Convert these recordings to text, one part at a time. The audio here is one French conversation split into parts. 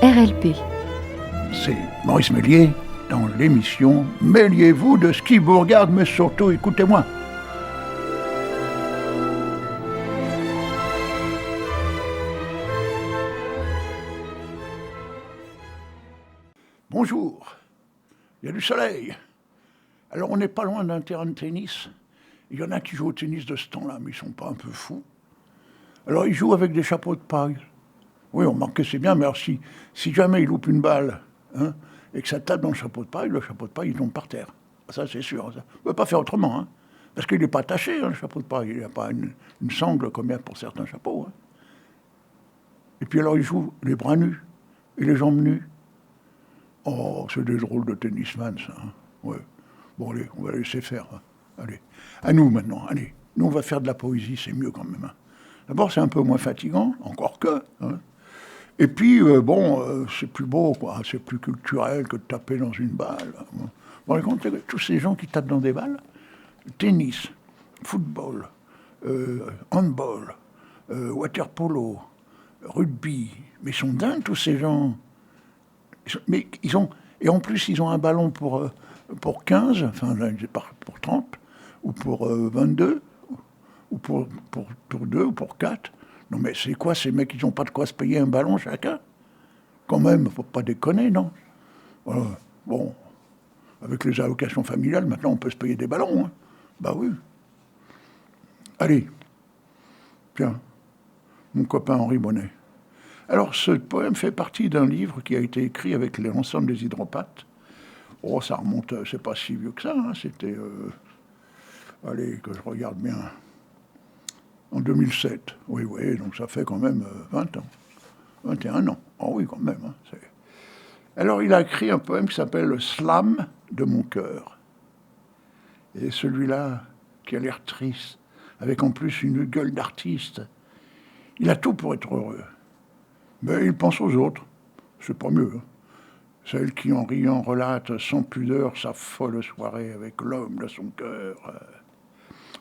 RLP. C'est Maurice Méliès dans l'émission « Mêliez-vous de ce qui vous regarde, mais surtout écoutez-moi ». Bonjour, il y a du soleil. Alors on n'est pas loin d'un terrain de tennis. Il y en a qui jouent au tennis de ce temps-là, mais ils ne sont pas un peu fous. Alors ils jouent avec des chapeaux de paille. Oui, on remarque que c'est bien, mais alors si jamais ils loupent une balle, et que ça tape dans le chapeau de paille, il tombe par terre. Ça, c'est sûr. Ça. On ne peut pas faire autrement, parce qu'il n'est pas attaché, le chapeau de paille. Il n'y a pas une sangle comme il y a pour certains chapeaux. Et puis alors, ils jouent les bras nus et les jambes nues. Oh, c'est des drôles de tennisman, ça. Ouais. Bon, allez, on va laisser faire. Allez, à nous maintenant. Allez, nous, on va faire de la poésie, c'est mieux quand même. D'abord, c'est un peu moins fatigant, encore que. Et puis, c'est plus beau, quoi. C'est plus culturel que de taper dans une balle. Bon, racontez tous ces gens qui tapent dans des balles, tennis, football, handball, water polo, rugby, mais ils sont dingues tous ces gens. Et en plus, ils ont un ballon pour 15, enfin, pour 30, ou pour 22, ou pour 2, ou pour 4. Non mais c'est quoi ces mecs, ils n'ont pas de quoi se payer un ballon chacun? Quand même, faut pas déconner, non? Voilà. Bon, avec les allocations familiales, maintenant on peut se payer des ballons. Bah oui. Allez, tiens, mon copain Henri Bonnet. Alors ce poème fait partie d'un livre qui a été écrit avec l'ensemble des hydropathes. Oh, ça remonte, c'est pas si vieux que ça, c'était... allez, que je regarde bien... En 2007, oui, donc ça fait quand même 20 ans, 21 ans. Oh oui, quand même. Alors, il a écrit un poème qui s'appelle « Le slam de mon cœur ». Et celui-là, qui a l'air triste, avec en plus une gueule d'artiste, il a tout pour être heureux. Mais il pense aux autres, c'est pas mieux. Celle qui, en riant, relate sans pudeur sa folle soirée avec l'homme de son cœur.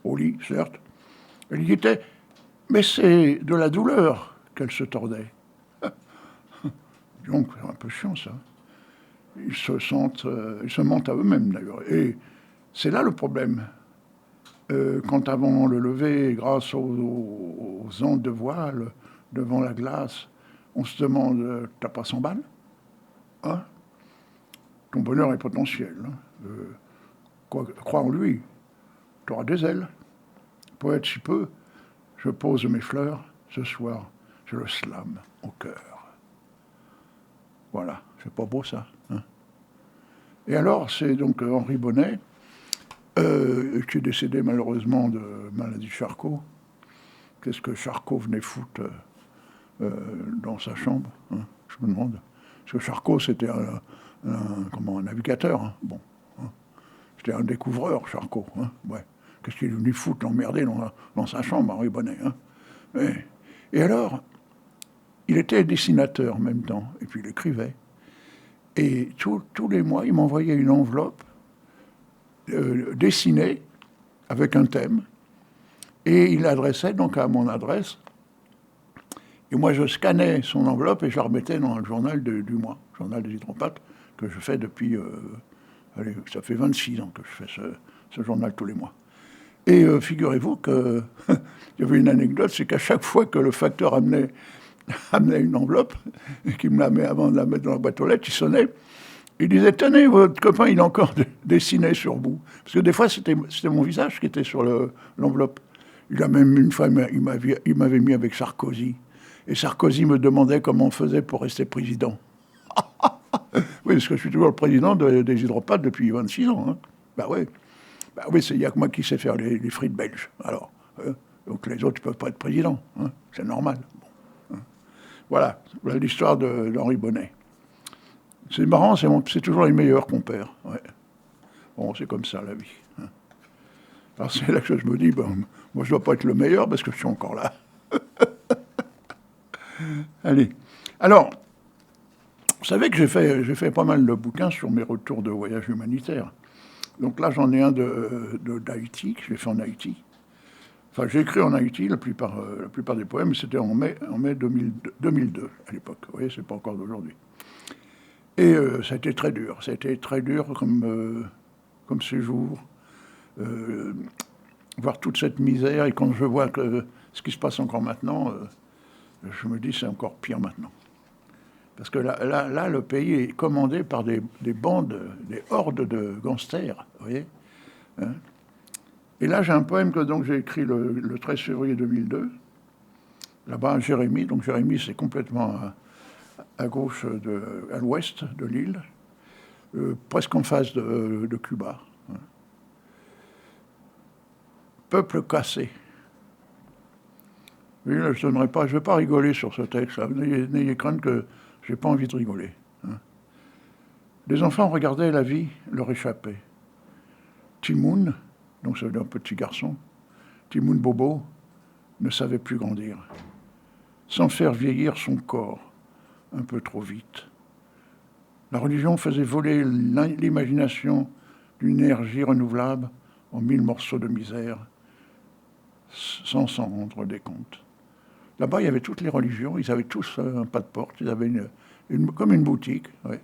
Au lit, certes. Elle y était, mais c'est de la douleur qu'elle se tordait. Donc, c'est un peu chiant, ça. Ils se mentent à eux-mêmes, d'ailleurs. Et c'est là le problème. Quand avant le lever, grâce aux ondes de voile, devant la glace, on se demande, t'as pas 100 balles? Ton bonheur est potentiel. Crois en lui, t'auras des ailes. Poète si peu, je pose mes fleurs, ce soir, je le slame au cœur. Voilà, c'est pas beau ça. Et alors, c'est donc Henri Bonnet, qui est décédé malheureusement de maladie Charcot. Qu'est-ce que Charcot venait foutre dans sa chambre, je me demande. Parce que Charcot, c'était un navigateur. Bon, c'était un découvreur, Charcot. Ouais. Qu'est-ce qu'il est venu foutre, l'emmerder dans sa chambre, Henri Bonnet. Et alors, il était dessinateur en même temps, et puis il écrivait. Et tous les mois, il m'envoyait une enveloppe dessinée avec un thème, et il l'adressait donc à mon adresse. Et moi, je scannais son enveloppe et je la remettais dans le journal du mois, le journal des hydropathes, que je fais depuis... ça fait 26 ans que je fais ce journal tous les mois. Et figurez-vous qu'il y avait une anecdote, c'est qu'à chaque fois que le facteur amenait une enveloppe, et qu'il me la met avant de la mettre dans la boîte aux lettres, il sonnait, il disait « Tenez, votre copain, il a encore dessiné sur vous. » Parce que des fois, c'était mon visage qui était sur l'enveloppe. Il a même une fois, il m'avait mis avec Sarkozy. Et Sarkozy me demandait comment on faisait pour rester président. Oui, parce que je suis toujours le président des hydropathes depuis 26 ans. Bah oui, il n'y a que moi qui sais faire les frites belges. Alors, donc les autres ne peuvent pas être présidents. C'est normal. Bon, voilà l'histoire d'Henri Bonnet. C'est marrant, c'est toujours les meilleurs qu'on perd. Ouais. Bon, c'est comme ça la vie. Alors c'est là que je me dis, moi je ne dois pas être le meilleur parce que je suis encore là. Allez. Alors, vous savez que j'ai fait pas mal de bouquins sur mes retours de voyage humanitaire. Donc là, j'en ai un d'Haïti, que j'ai fait en Haïti. Enfin, j'ai écrit en Haïti la plupart des poèmes, c'était en mai 2002 à l'époque. Vous voyez, c'est pas encore d'aujourd'hui. Et ça a été très dur. Ça a été très dur comme séjour. Voir toute cette misère. Et quand je vois ce qui se passe encore maintenant, je me dis c'est encore pire maintenant. Parce que là, le pays est commandé par des bandes, des hordes de gangsters, vous voyez, hein. Et là, j'ai un poème que donc, j'ai écrit le 13 février 2002, là-bas à Jérémy. Donc Jérémy, c'est complètement à gauche, à l'ouest de l'île, presque en face de Cuba. Hein. Peuple cassé. Oui, là, je ne vais pas rigoler sur ce texte. N'ayez crainte que je n'ai pas envie de rigoler. Hein. Les enfants regardaient la vie leur échapper. Timoun, donc c'est un petit garçon, Timoun Bobo, ne savait plus grandir, sans faire vieillir son corps un peu trop vite. La religion faisait voler l'imagination d'une énergie renouvelable en 1000 morceaux de misère, sans s'en rendre des comptes. Là-bas, il y avait toutes les religions, ils avaient tous un pas de porte, ils avaient comme une boutique. Ouais.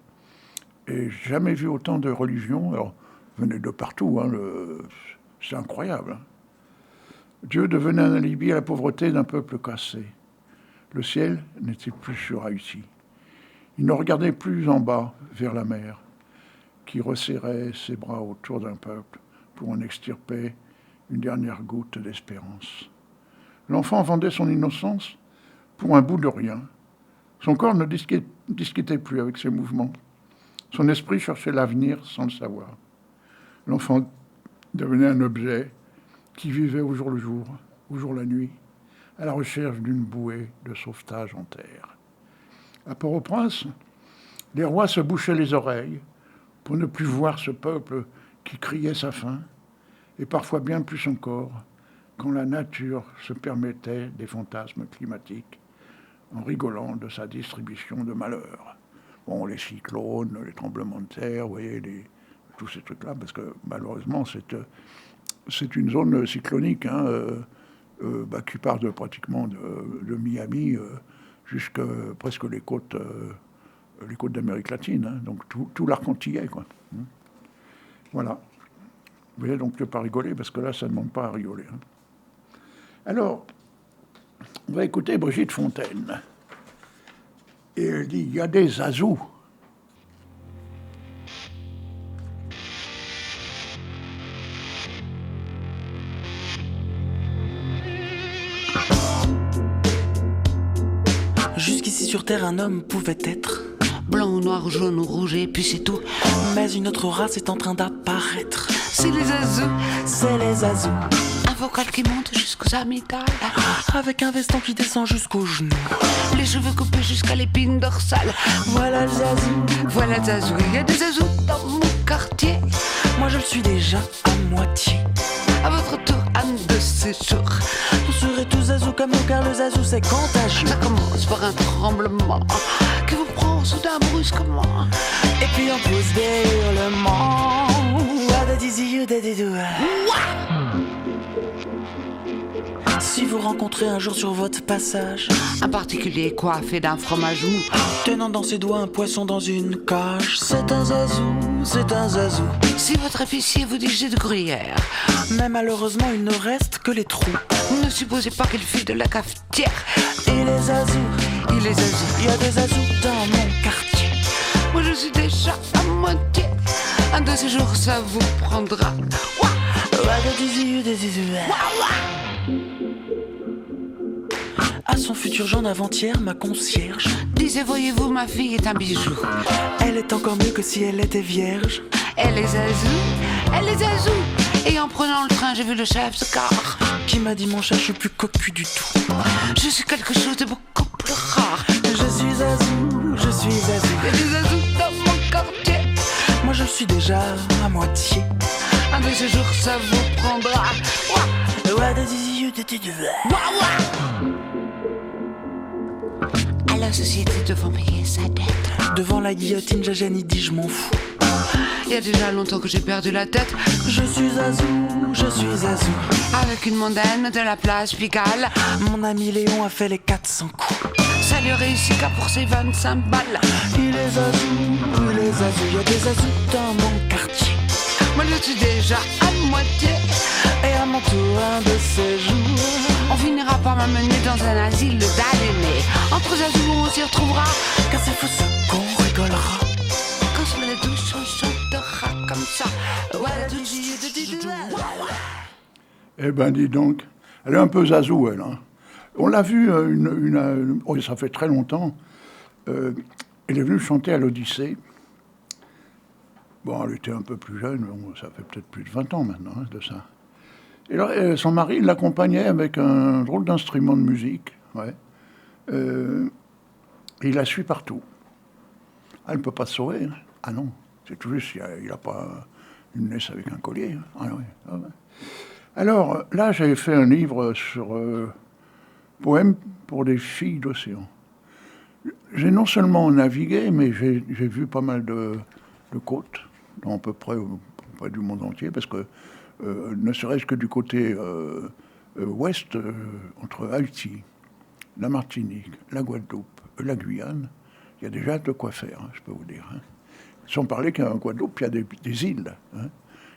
Et jamais vu autant de religions. Alors, venaient de partout, hein, c'est incroyable. Hein. Dieu devenait un alibi à la pauvreté d'un peuple cassé. Le ciel n'était plus sur Haïti. Il ne regardait plus en bas, vers la mer, qui resserrait ses bras autour d'un peuple pour en extirper une dernière goutte d'espérance. L'enfant vendait son innocence pour un bout de rien. Son corps ne discutait plus avec ses mouvements. Son esprit cherchait l'avenir sans le savoir. L'enfant devenait un objet qui vivait au jour le jour, au jour la nuit, à la recherche d'une bouée de sauvetage en terre. À Port-au-Prince, les rois se bouchaient les oreilles pour ne plus voir ce peuple qui criait sa faim, et parfois bien plus encore, quand la nature se permettait des fantasmes climatiques, en rigolant de sa distribution de malheurs. Bon, les cyclones, les tremblements de terre, vous voyez, tous ces trucs-là, parce que malheureusement, c'est une zone cyclonique hein, qui part pratiquement de Miami jusqu'à presque les côtes d'Amérique latine, hein, donc tout l'arc antillais, quoi. Voilà. Vous voyez, donc je ne vais pas rigoler, parce que là, ça ne demande pas à rigoler. Hein. Alors, on va écouter Brigitte Fontaine. Et elle dit, il y a des azous. Jusqu'ici sur Terre, un homme pouvait être blanc ou noir, jaune ou rouge, et puis c'est tout. Mais une autre race est en train d'apparaître. C'est les azous. C'est les azous. Un vocal qui monte jusqu'aux amygdales, avec un veston qui descend jusqu'aux genoux, les cheveux coupés jusqu'à l'épine dorsale. Voilà le zazou. Voilà le zazou. Il y a des azous dans mon quartier. Moi je le suis déjà à moitié. À votre tour, âme de séjour. Vous serez tous zazou comme nous, car le zazou c'est contagieux. Ça commence par un tremblement qui vous prend soudain brusquement. Et puis on pousse des hurlements. Si vous rencontrez un jour sur votre passage un particulier coiffé d'un fromage mou, tenant dans ses doigts un poisson dans une cage, c'est un zazou, c'est un zazou. Si votre épicier vous dit j'ai de gruyère, mais malheureusement il ne reste que les trous, ne supposez pas qu'il file de la cafetière. Et les azous, il les azous. Il y a des azous dans mon quartier. Moi je suis déjà à moitié. Un de ces jours ça vous prendra. À son futur genre d'avant-hier, ma concierge disait, voyez-vous, ma fille est un bijou. Elle est encore mieux que si elle était vierge. Elle est azou, elle est azou. Et en prenant le train, j'ai vu le chef de car qui m'a dit, mon chat, je suis plus cocu du tout. Je suis quelque chose de beaucoup plus rare. Je suis azou, je suis azou. Il y a des azous dans mon quartier. Moi je suis déjà à moitié. Un de ces jours ça vous prendra. À la société devant payer sa dette. Devant la guillotine, Jajani dit je m'en fous. Il y a déjà longtemps que j'ai perdu la tête. Je suis azou, je suis azou. Avec une mondaine de la place Pigalle. Mon ami Léon a fait les 400 coups. Ça lui réussit qu'à pour ses 25 balles. Il est Zazou, il est Zazou, y a des Zazous dans mon quartier. Moi je suis déjà à moitié. Et à mon tour, un de ces jours, On finira par m'amener dans un asile d'aliénés. Entre Zazou on s'y retrouvera. car c'est fou ce qu'on rigolera. Quand sur la douche on chantera comme ça. Voilà tout de Eh ben, dis donc, elle est un peu Zazou, elle. Hein. On l'a vue, oh, ça fait très longtemps. Elle est venue chanter à l'Odyssée. Bon, elle était un peu plus jeune, bon, ça fait peut-être plus de 20 ans maintenant hein, de ça. Et alors, son mari l'accompagnait avec un drôle d'instrument de musique. Ouais. Et il la suit partout. Ah, elle ne peut pas se sauver. Hein. Ah non, c'est tout juste, il n'a pas une laisse avec un collier. Hein. Ah, ouais, ah, ouais. Alors, là, j'avais fait un livre sur poèmes pour des filles d'océan. J'ai non seulement navigué, mais j'ai vu pas mal de côtes, dans à peu près du monde entier, parce que ne serait-ce que du côté ouest, entre Haïti, la Martinique, la Guadeloupe, la Guyane, il y a déjà de quoi faire, hein, je peux vous dire. Hein. Sans parler qu'en Guadeloupe, il y a des îles. Hein.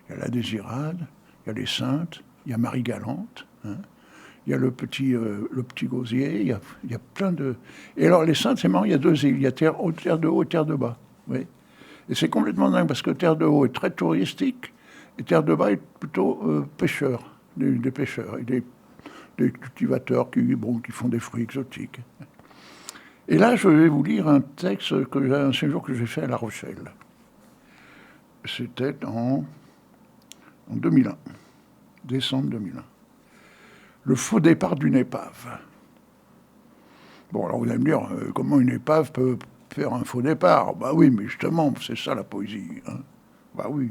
Il y a la Désirade, il y a les Saintes, il y a Marie-Galante, hein. Il y a le petit Gosier, il y a plein de... Et alors, les Saintes, c'est marrant, il y a deux îles, il y a terre de haut et terre de bas. Oui. Et c'est complètement dingue, parce que terre de haut est très touristique, et terre de bas est plutôt pêcheur, des pêcheurs, et des cultivateurs qui font des fruits exotiques. Et là, je vais vous lire un texte, un séjour que j'ai fait à La Rochelle. C'était en 2001, décembre 2001. Le faux départ d'une épave. Bon, alors vous allez me dire, comment une épave peut faire un faux départ? Bah oui, mais justement, c'est ça la poésie. Hein. Bah oui.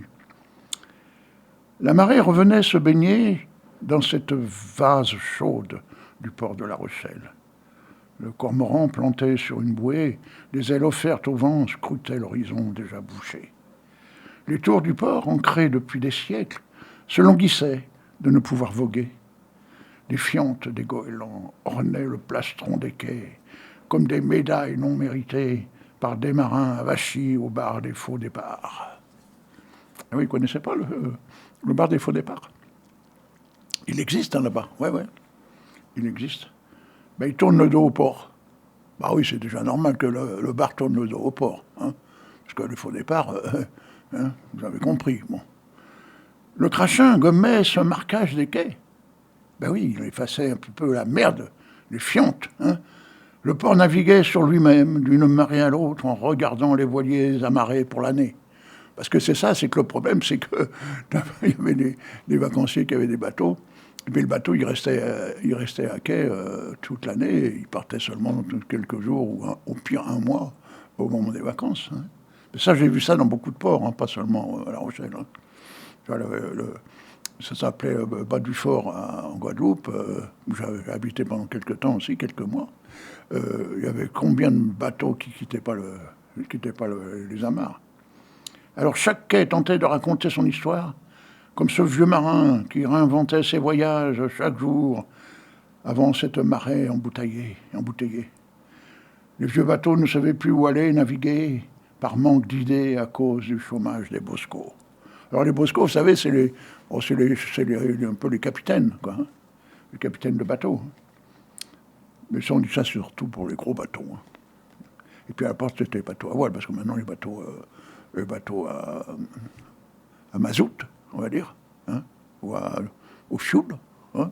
La marée revenait se baigner dans cette vase chaude du port de La Rochelle. Le cormoran planté sur une bouée, les ailes offertes au vent, scrutait l'horizon déjà bouché. Les tours du port, ancrées depuis des siècles, se languissaient de ne pouvoir voguer. Les fientes des goélands ornaient le plastron des quais, comme des médailles non méritées par des marins avachis au bar des faux départs. Ah oui, vous ne connaissez pas le bar des faux départs? Il existe hein, là-bas, ouais, il existe. Ben, il tourne le dos au port. Bah oui, c'est déjà normal que le bar tourne le dos au port, hein, parce que les faux départs, hein, vous avez compris. Bon. Le crachin gommait ce marquage des quais. Ben oui, il effaçait un petit peu la merde, les fientes. Hein. Le port naviguait sur lui-même, d'une marée à l'autre, en regardant les voiliers amarrés pour l'année. Parce que c'est ça, c'est que le problème, c'est que il y avait des vacanciers qui avaient des bateaux, et puis le bateau, il restait à quai toute l'année, et il partait seulement quelques jours, ou au pire un mois, au moment des vacances. Hein. Mais ça, j'ai vu ça dans beaucoup de ports, hein, pas seulement à La Rochelle. Hein. Ça s'appelait Bas du Fort en Guadeloupe, où j'avais habité pendant quelques temps aussi, quelques mois. Il y avait combien de bateaux qui quittaient pas les amarres. Alors chaque quai tentait de raconter son histoire, comme ce vieux marin qui réinventait ses voyages chaque jour avant cette marée embouteillée. Les vieux bateaux ne savaient plus où aller naviguer par manque d'idées à cause du chômage des boscos. Alors les boscos, vous savez, c'est un peu les capitaines, quoi, hein, les capitaines de bateaux. Mais ça, on dit ça surtout pour les gros bateaux. Hein. Et puis à la porte, c'était les bateaux à voile, parce que maintenant, les bateaux à mazout, on va dire, hein, ou au fioul, hein,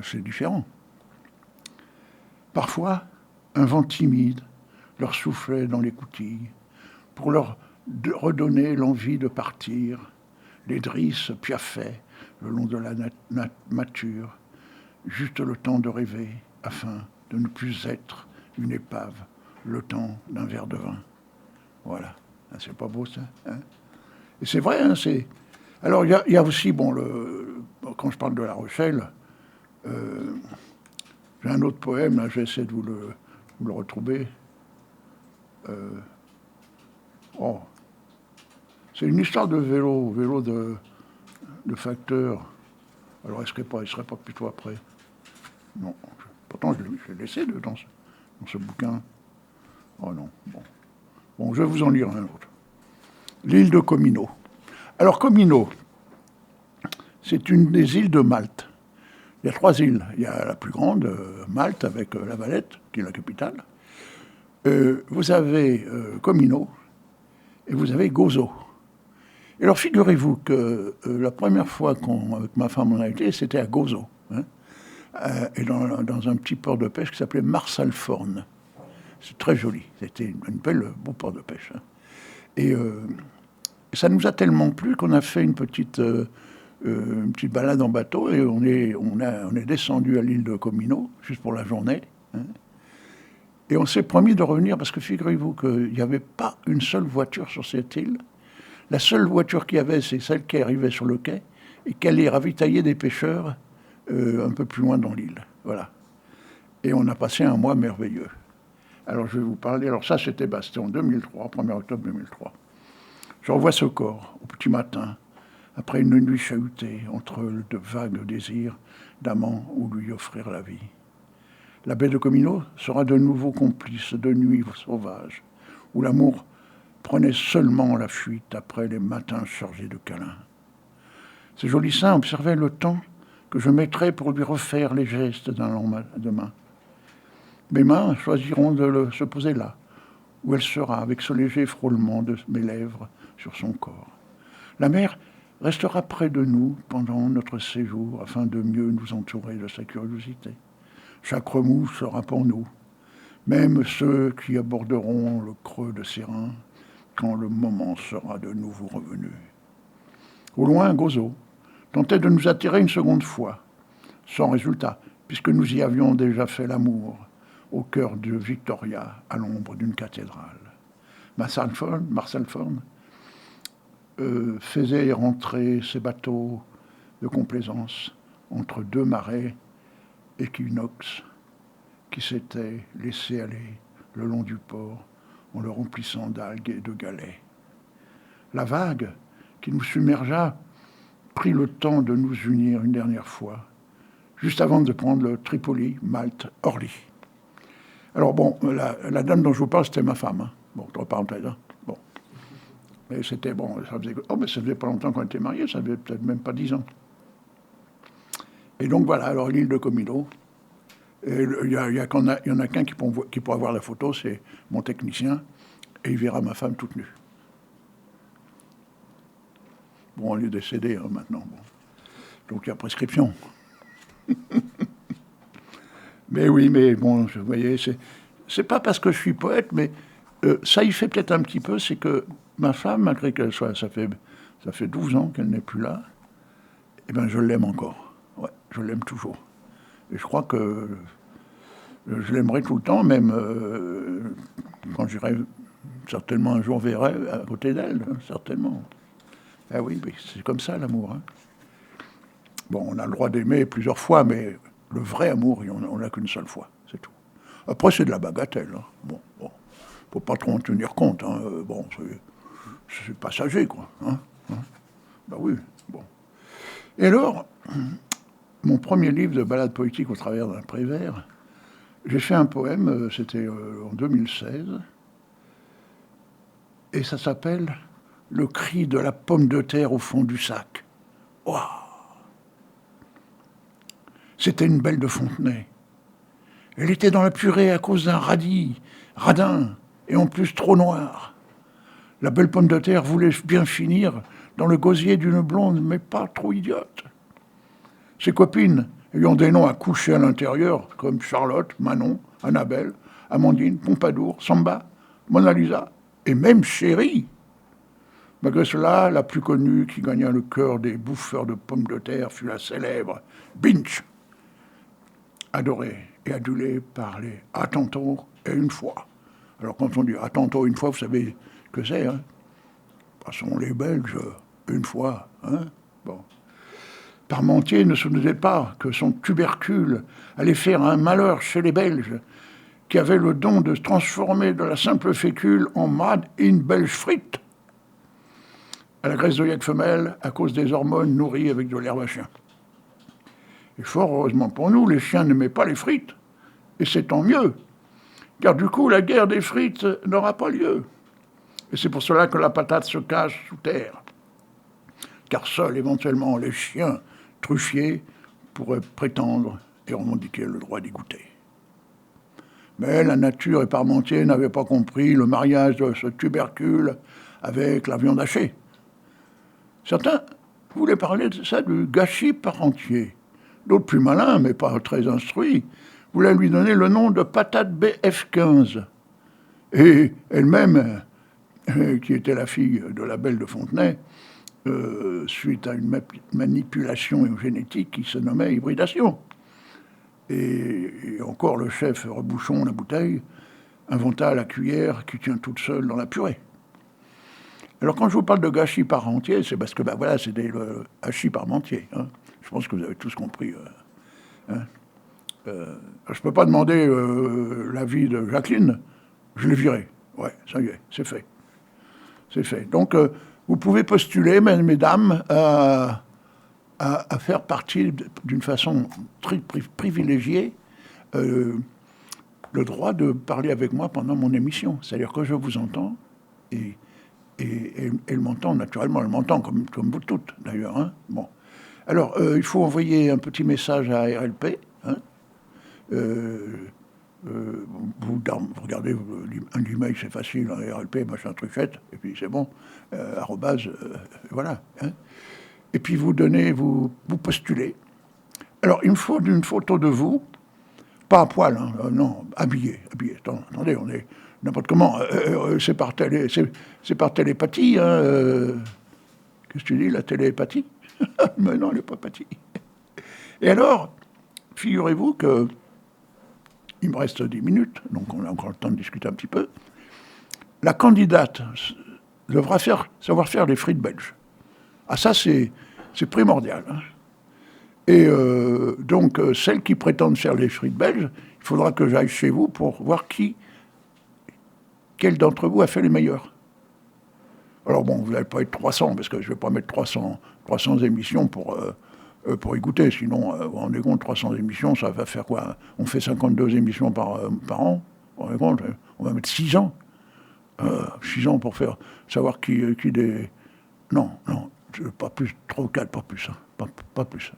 c'est différent. Parfois, un vent timide leur soufflait dans les coutilles pour leur redonner l'envie de partir. Les drisses piaffaient le long de la nature, juste le temps de rêver, afin de ne plus être une épave, le temps d'un verre de vin. Voilà. Ah, c'est pas beau, ça, hein? Et c'est vrai, hein, c'est... Alors, il y a aussi, bon, quand je parle de La Rochelle, j'ai un autre poème, là, j'essaie de vous le retrouver. C'est une histoire de vélo de facteur. Alors, il serait pas plutôt après? Non. Pourtant, je l'ai laissé dedans. dans ce bouquin. Oh non, bon. Bon, je vais vous en lire un autre. L'île de Comino. Alors, Comino, c'est une des îles de Malte. Il y a 3 îles. Il y a la plus grande, Malte, avec La Valette, qui est la capitale. Vous avez Comino et vous avez Gozo. Et alors, figurez-vous que la première fois qu'avec ma femme on a été, c'était à Gozo, hein, et dans un petit port de pêche qui s'appelait Marsalforn. C'est très joli. C'était une belle, beau port de pêche. Hein. Et ça nous a tellement plu qu'on a fait une petite balade en bateau et on est descendu à l'île de Comino, juste pour la journée. Hein. Et on s'est promis de revenir parce que figurez-vous qu'il n'y avait pas une seule voiture sur cette île. La seule voiture qu'il y avait, c'est celle qui arrivait sur le quai et qui allait ravitailler des pêcheurs un peu plus loin dans l'île. Voilà. Et on a passé un mois merveilleux. Alors je vais vous parler. Alors ça, c'était en 2003, 1er octobre 2003. Je revois ce corps au petit matin, après une nuit chahutée entre de vagues désirs d'amant ou lui offrir la vie. La baie de Comino sera de nouveau complice de nuits sauvages, où l'amour prenait seulement la fuite après les matins chargés de câlins. Ce joli sein observait le temps que je mettrais pour lui refaire les gestes d'un lendemain. Mes mains choisiront de se poser là, où elle sera, avec ce léger frôlement de mes lèvres sur son corps. La mer restera près de nous pendant notre séjour, afin de mieux nous entourer de sa curiosité. Chaque remous sera pour nous, même ceux qui aborderont le creux de ses reins, quand le moment sera de nouveau revenu. Au loin, Gozo tentait de nous attirer une seconde fois, sans résultat, puisque nous y avions déjà fait l'amour, au cœur de Victoria, à l'ombre d'une cathédrale. Marsalforn faisait rentrer ses bateaux de complaisance entre 2 marais équinoxes qui s'étaient laissés aller le long du port en le remplissant d'algues et de galets. La vague qui nous submergea prit le temps de nous unir une dernière fois, juste avant de prendre le Tripoli, Malte, Orly. Alors bon, la dame dont je vous parle, c'était ma femme. Hein. Bon, entre parenthèses. Hein. Bon. Mais c'était bon, ça faisait pas longtemps qu'on était mariés, ça faisait peut-être même pas 10 ans. Et donc voilà, alors l'île de Comino. Il y en a qu'un qui pourra voir la photo, c'est mon technicien, et il verra ma femme toute nue. Bon, elle est décédée hein, maintenant. Bon. Donc il y a prescription. Mais oui, mais bon, vous voyez, c'est pas parce que je suis poète, mais ça y fait peut-être un petit peu, c'est que ma femme, malgré qu'elle soit, ça fait 12 ans qu'elle n'est plus là, eh ben je l'aime encore. Ouais, je l'aime toujours. Et je crois que je l'aimerai tout le temps, même quand j'irai certainement un jour verrai à côté d'elle, hein, certainement. Ah oui, c'est comme ça l'amour. Hein. Bon, on a le droit d'aimer plusieurs fois, mais le vrai amour, on n'a qu'une seule fois, c'est tout. Après, c'est de la bagatelle. Hein. Bon, faut pas trop en tenir compte. Hein. Bon, c'est passager, quoi. Hein. Ben oui, bon. Et alors, mon premier livre de ballade poétique au travers d'un Prévert, j'ai fait un poème, c'était en 2016, et ça s'appelle « Le cri de la pomme de terre au fond du sac ». Waouh! C'était une belle de Fontenay. Elle était dans la purée à cause d'un radin, et en plus trop noir. La belle pomme de terre voulait bien finir dans le gosier d'une blonde, mais pas trop idiote. Ses copines, ayant des noms à coucher à l'intérieur, comme Charlotte, Manon, Annabelle, Amandine, Pompadour, Samba, Mona Lisa, et même Chérie. Malgré cela, la plus connue qui gagna le cœur des bouffeurs de pommes de terre fut la célèbre Binch, adorée et adulée par les « à tantôt et une fois ». Alors quand on dit « à tantôt une fois », vous savez que c'est, hein. Passons les Belges, une fois, hein. Bon. Parmentier ne se doutait pas que son tubercule allait faire un malheur chez les Belges, qui avaient le don de transformer de la simple fécule en made in belge frites, à la graisse d'œillette femelle, à cause des hormones nourries avec de l'herbe à chien. Et fort heureusement pour nous, les chiens n'aimaient pas les frites, et c'est tant mieux, car du coup, la guerre des frites n'aura pas lieu. Et c'est pour cela que la patate se cache sous terre. Car seuls, éventuellement, les chiens truffiers pourraient prétendre et revendiquer le droit d'y goûter. Mais la nature et Parmentier n'avaient pas compris le mariage de ce tubercule avec la viande hachée. Certains voulaient parler de ça du gâchis parentier. D'autres plus malins, mais pas très instruits, voulaient lui donner le nom de patate BF15. Et elle-même, qui était la fille de la Belle de Fontenay, suite à une manipulation génétique qui se nommait hybridation. Et encore le chef Rebouchon, la bouteille, inventa la cuillère qui tient toute seule dans la purée. Alors quand je vous parle de gâchis parentier, c'est parce que voilà, c'est des hachis parmentier. Hein. Je pense que vous avez tous compris. Je ne peux pas demander l'avis de Jacqueline, je l'ai viré. Ouais, ça y est, c'est fait. C'est fait. Donc, vous pouvez postuler, mesdames, à faire partie d'une façon très privilégiée le droit de parler avec moi pendant mon émission. C'est-à-dire que je vous entends et elle m'entend naturellement. Elle m'entend comme vous toutes, d'ailleurs. Hein. Bon. Alors, il faut envoyer un petit message à RLP. Hein. Vous regardez un email, c'est facile, hein, RLP, machin, truchette, et puis c'est bon, arrobase, voilà. Hein. Et puis vous postulez. Alors, il me faut une photo de vous, pas à poil, hein, non, habillé. Attendez, on est n'importe comment, c'est par télépathie, hein, qu'est-ce que tu dis, la télépathie? Mais non, elle n'est pas pathie. Et alors, figurez-vous que il me reste 10 minutes, donc on a encore le temps de discuter un petit peu. La candidate devra savoir faire les frites belges. Ah, ça, c'est primordial. Hein. Et donc, celles qui prétendent faire les frites belges, il faudra que j'aille chez vous pour voir quel d'entre vous a fait les meilleurs. Alors bon, vous n'allez pas être 300, parce que je ne vais pas mettre 300 émissions pour y goûter. Sinon, vous vous rendez compte, 300 émissions, ça va faire quoi? On fait 52 émissions par an. Vous vous rendez compte? On va mettre 6 ans. 6 ans pour savoir qui des... Non, pas plus, 3 ou 4, pas plus. Hein, pas plus.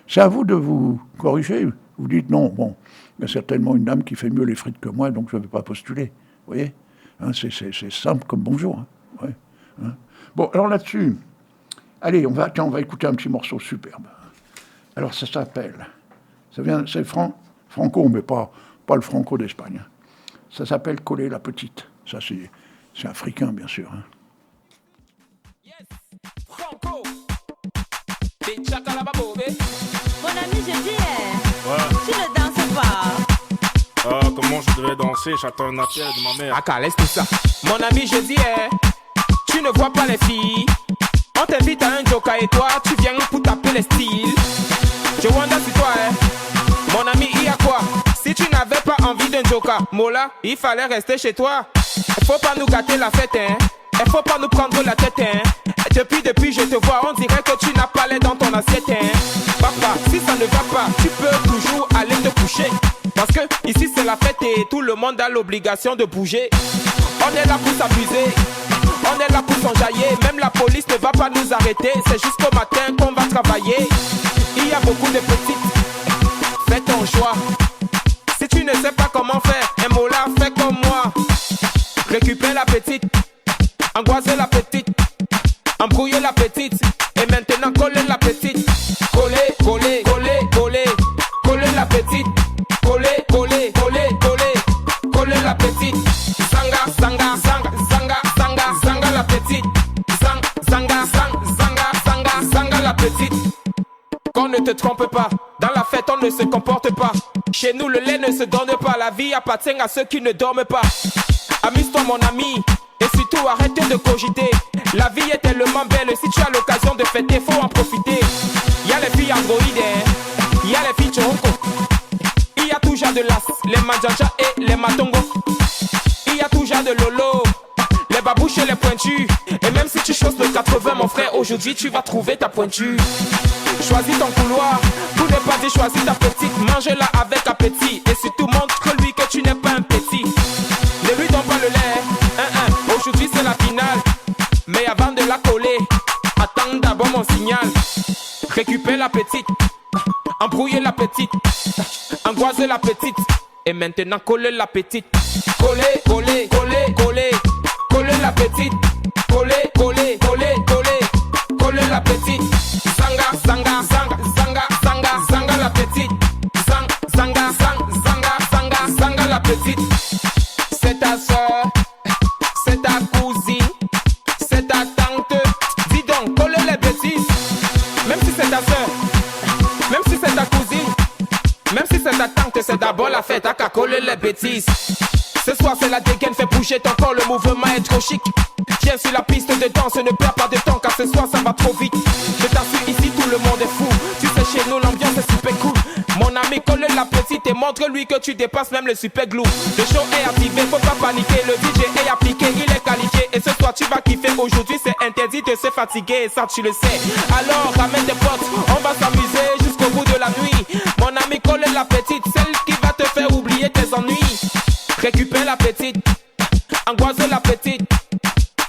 C'est à vous de vous corriger. Vous dites, non, bon, il y a certainement une dame qui fait mieux les frites que moi, donc je ne vais pas postuler. Vous voyez, hein, c'est simple comme bonjour. Hein, ouais, hein. Bon, alors là-dessus, allez, on va écouter un petit morceau superbe. Alors ça s'appelle, c'est franco, mais pas le franco d'Espagne. Ça s'appelle Coller la petite. Ça c'est africain, bien sûr. Hein. Yes, franco. Mon ami, je dis, Ouais. tu ne danses pas. Comment je devais danser? J'attends un appel de ma mère. Ah, laisse tout ça. Mon ami, je dis, tu ne vois pas les filles. On t'invite à un joker et toi, tu viens pour taper les styles. Je wonder si toi, mon ami, il y a quoi? Si tu n'avais pas envie d'un joker, Mola, il fallait rester chez toi. Il faut pas nous gâter la fête, hein. Il faut pas nous prendre la tête, hein. Depuis je te vois, on dirait que tu n'as pas l'air dans ton assiette, hein. Papa, si ça ne va pas, tu peux toujours aller te coucher. Parce que ici c'est la fête et tout le monde a l'obligation de bouger. On est là pour s'amuser, on est là pour s'enjailler. Même la police ne va pas nous arrêter, c'est jusqu'au matin qu'on va travailler. Il y a beaucoup de petites, fais ton choix. Si tu ne sais pas comment faire, un mot là, fais comme moi. Récupère la petite, angoisser la petite, embrouiller la petite, et maintenant coller la petite. Coller la petite. Coller la petite. Zanga la petite. Zanga la petite. Qu'on ne te trompe pas, dans la fête on ne se comporte pas. Chez nous le lait ne se donne pas, la vie appartient à ceux qui ne dorment pas. Amuse-toi mon ami, et surtout arrête de cogiter. La vie est tellement belle, si tu as l'occasion de fêter, faut en profiter. Il y a les filles androïdes, il y a les filles choronko. Il y a toujours de l'as, les manjanja et les matongo. Il y a toujours de lolo, les babouches et les pointus. Et même si tu choses de 80 mon frère, aujourd'hui tu vas trouver ta pointure. Choisis ton couloir, pour ne pas dire choisis ta petite. Mange-la avec appétit, et surtout montre-lui que tu n'es pas un petit. colle-les. Aujourd'hui c'est la finale. Mais avant de la coller, attends d'abord mon signal. Récupère la petite, embrouille la petite, angoisse la petite. Et maintenant coller la petite. Coller, coller, coller, coller. Coller la petite. Coller, coller, coller, coller. Coller la petite. Zanga, zanga, zanga, zanga, zanga, zanga la petite. Zanga, zanga, zanga, zanga, zanga la petite. C'est ta soeur, c'est ta cousine, c'est ta tante. Dis donc, coller les bêtises. Même si c'est ta soeur, même si c'est ta cousine, même si c'est ta tante, c'est d'abord la fête, à qu'à coller les bêtises. Ce soir c'est la dégaine, fais bouger ton corps, le mouvement est trop chic. Viens sur la piste de danse, ne perds pas de temps, car ce soir ça va trop vite. Je t'assure ici tout le monde est fou. Tu sais chez nous l'ambiance est super cool. Mon ami colle la petite et montre-lui que tu dépasses même le super glue. Le show est activé, faut pas paniquer, le DJ est appliqué, il est qualifié. Et ce soir tu vas kiffer, aujourd'hui c'est interdit de se fatiguer, et ça tu le sais. Alors ramène tes potes, on va s'amuser jusqu'au bout de la nuit. Mon ami colle la petite, celle qui va te faire oublier tes ennuis. Récupère la petite, angoisse la petite,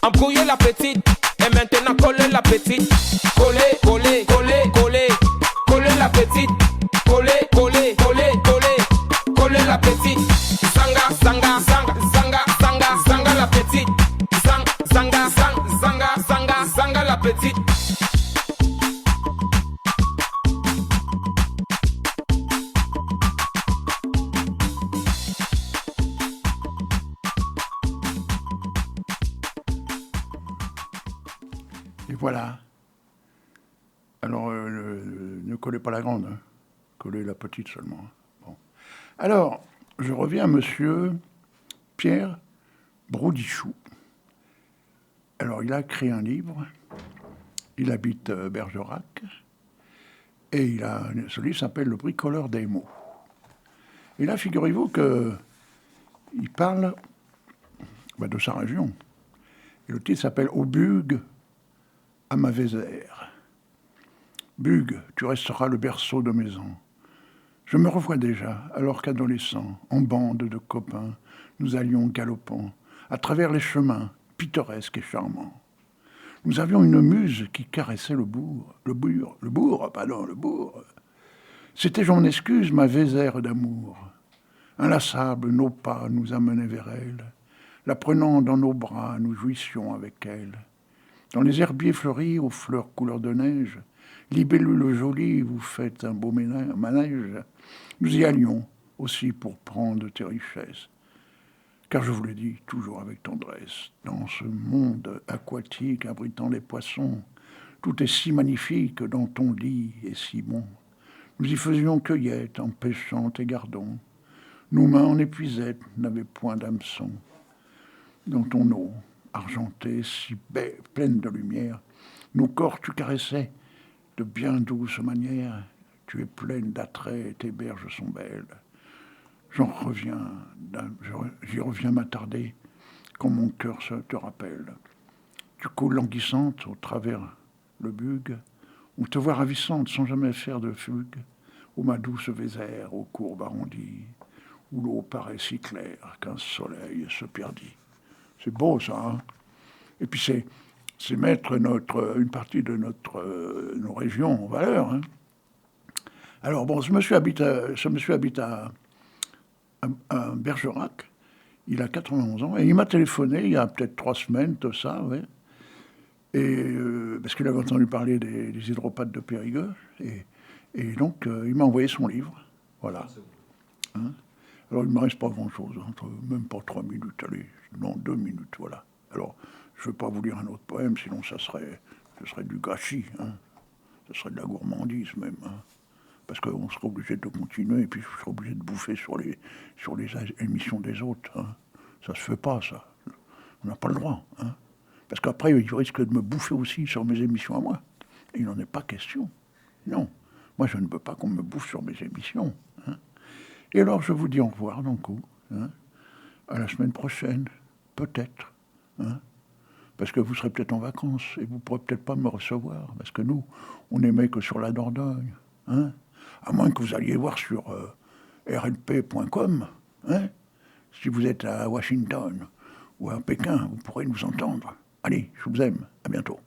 embrouille la petite, et maintenant colle la petite. Coller, coller, coller, coller, coller la petite. Coller, coller, coller, coller, coller la petite. Zanga, zanga, zanga, zanga, zanga, zanga la petite. Zanga, zanga, zanga, zanga, zanga la petite. Et voilà. Alors, ne collez pas la grande, hein. Collez la petite seulement. Bon. Alors, je reviens à monsieur Pierre Broudichou. Alors, il a écrit un livre. Il habite Bergerac. Et ce livre s'appelle Le bricoleur des mots. Et là, figurez-vous qu'il parle de sa région. Et le titre s'appelle « Au Bugue à ma Vézère ». Bugue, tu resteras le berceau de mes ans. Je me revois déjà, alors qu'adolescent, en bande de copains, nous allions galopant à travers les chemins pittoresques et charmants. Nous avions une muse qui caressait le bourg. C'était, j'en excuse, ma Vézère d'amour. Inlassables, nos pas nous amenaient vers elle. La prenant dans nos bras, nous jouissions avec elle. Dans les herbiers fleuris aux fleurs couleur de neige, libellule jolie, vous faites un beau manège. Nous y allions aussi pour prendre tes richesses. Car je vous le dis toujours avec tendresse, dans ce monde aquatique abritant les poissons, tout est si magnifique dans ton lit et si bon. Nous y faisions cueillette en pêchant tes gardons. Nos mains en épuisettes n'avaient point d'hameçon. Dans ton eau argentée, si pleine de lumière, nos corps tu caressais de bien douce manière. Tu es pleine d'attrait, tes berges sont belles. J'y reviens m'attarder, quand mon cœur se te rappelle. Tu coules languissante au travers le bugue, ou te vois ravissante sans jamais faire de fugue, ô ma douce Vézère aux courbes arrondies, où l'eau paraît si claire qu'un soleil se perdit. C'est beau ça, hein? Et puis c'est mettre une partie de nos régions en valeur, hein. Alors bon, ce monsieur habite à Bergerac, il a 91 ans, et il m'a téléphoné il y a peut-être 3 semaines, tout ça, ouais. Et parce qu'il avait entendu parler des hydropathes de Périgueux, et donc il m'a envoyé son livre, voilà. Hein? Alors il ne me reste pas grand-chose, hein, même pas 3 minutes, allez, non, 2 minutes, voilà. Alors, je ne vais pas vous lire un autre poème, sinon ce serait du gâchis, hein. Ce serait de la gourmandise même, hein. Parce qu'on serait obligé de continuer, et puis je serais obligé de bouffer sur les émissions des autres, hein. Ça se fait pas, ça. On n'a pas le droit, hein. Parce qu'après, il risque de me bouffer aussi sur mes émissions à moi. Et il n'en est pas question. Non. Moi, je ne veux pas qu'on me bouffe sur mes émissions, hein. Et alors, je vous dis au revoir d'un coup, hein. À la semaine prochaine, peut-être, hein. Parce que vous serez peut-être en vacances, et vous ne pourrez peut-être pas me recevoir, parce que nous, on n'émet que sur la Dordogne, hein. À moins que vous alliez voir sur rlp.com, hein, si vous êtes à Washington, ou à Pékin, vous pourrez nous entendre. Allez, je vous aime. À bientôt.